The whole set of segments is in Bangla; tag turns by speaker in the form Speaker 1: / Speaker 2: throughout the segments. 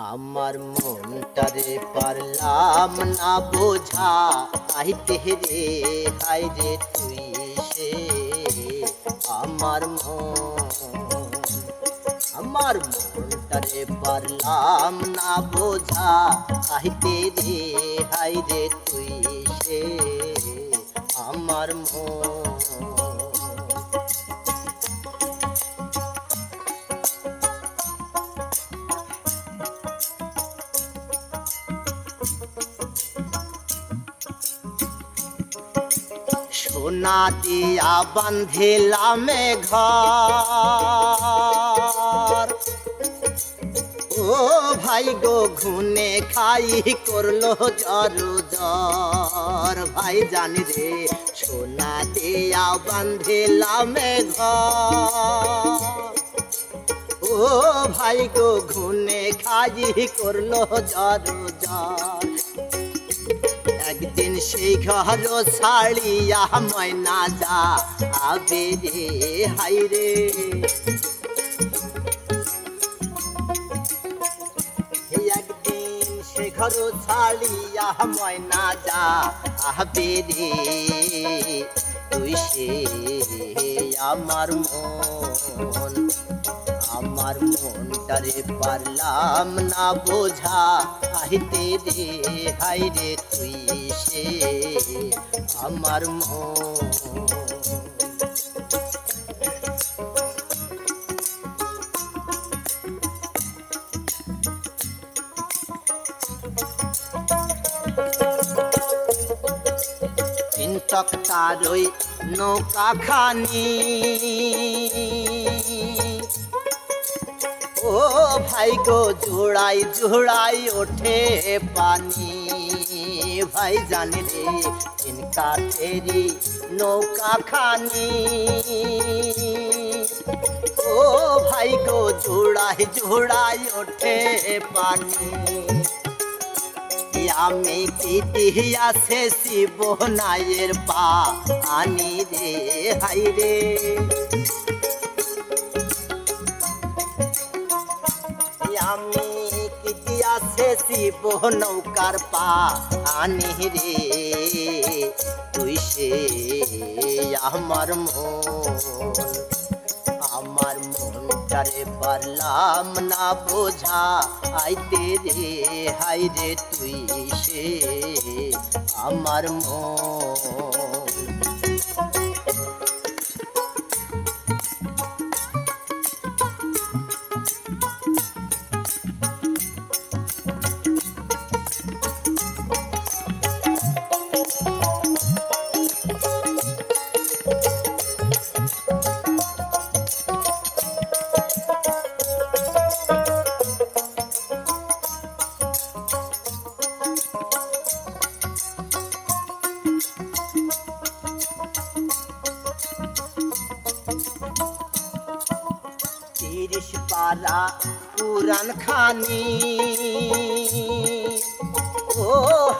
Speaker 1: আমার মনটারে পারলাম না বোঝা আইতে রে হাই রে তুই সে আমার আমার মনটারে পারলাম না বোঝা আইতে রে হাই রে তুই সে আমার সোনা দিয়া বাঁধিলাম ঘর ও ভাই গো ঘুনে খাই করলো জর ভাই জানি রে সোনা দিয়া বাঁধিলাম ঘর ও ভাই গো ঘুনে খাই করলো জর একদিন সেই ঘর ছাড়িয়া ময়না যা আবে রে হাই রে একদিন সে ঘর ছাড়িয়া ময়না যা আবে রে তুই সে আমার মনটারে পারলাম না বোঝা আইতে রে হাই রে তুই সে আমার চিন্তক তার ওই নৌকা খানি ও ভাই গো জোড়াই জোড়াই ওঠে পানি ভাই জানে রে ইনকা তেরি নৌকা খানি ও ভাই গো জোড়াই জোড়াই ওঠে পানি আমি কি দিয়া সে শিব নায়ের পা আনি রে হাই রে আমি কি দিয়া সে শিব নৌকার পা আনি রে তুই সে আমার মনটারে পারলাম না বোঝা আইতে রে হাই রে তুই সে আমার তিরিশ পারা পুরান খানি ও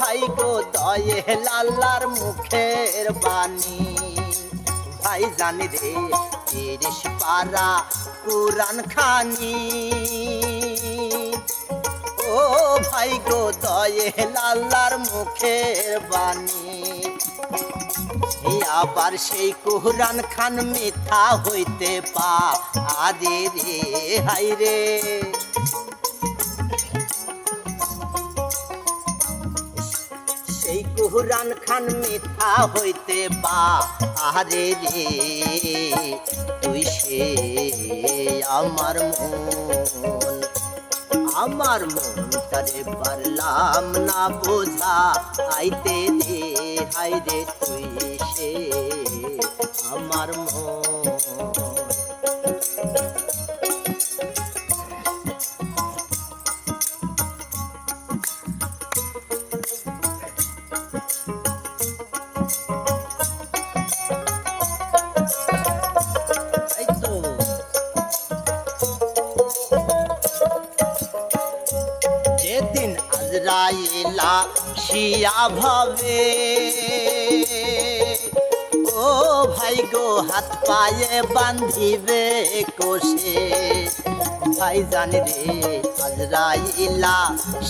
Speaker 1: হাই গো দয়ে লাল্লার মুখের বাণী ভাই জানি রে তিরিশ পারা পুরান খানি ও ভাই গো দয়ে লাল্লার মুখের বাণী আবার সেই কুরআন খান মিথ্যা হইতে পারে রে হাই রে সেই কুরআন খান মিথ্যা হইতে পারে রে তুই সে আমার মনটারে পারলাম না বোঝা আইতে রে হাই রে তুই সে আমার যেদিন আজরাইলা শিয়া ভাবে ও ভাই গো হাত পায়ে বান্ধিবে কোষে ভাই জানি রে আজরাইলা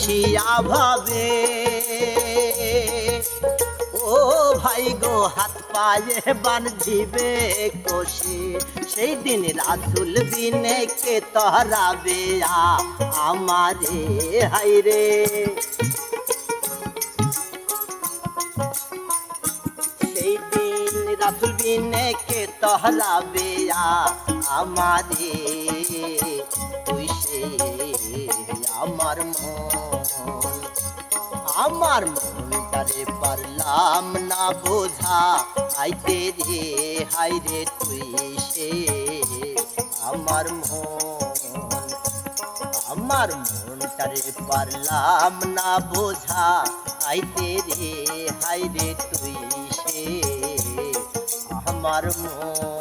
Speaker 1: শিয়া ভাবে ও ভাই গো হাত পায়ে বাঁধিবে কষে সেই দিন রাসুল বিনে কে তহরাবে আমারে হাইরে সেই দিন রাসুল বিনে কে তহরাবে আমারে তুই সে আমার মনটারে পারলাম না বোঝা আইতে রে হাইরে তুই সে আমার মনটারে পারলাম না বোঝা আইতে রে হাইরে তুই সে আমার মন।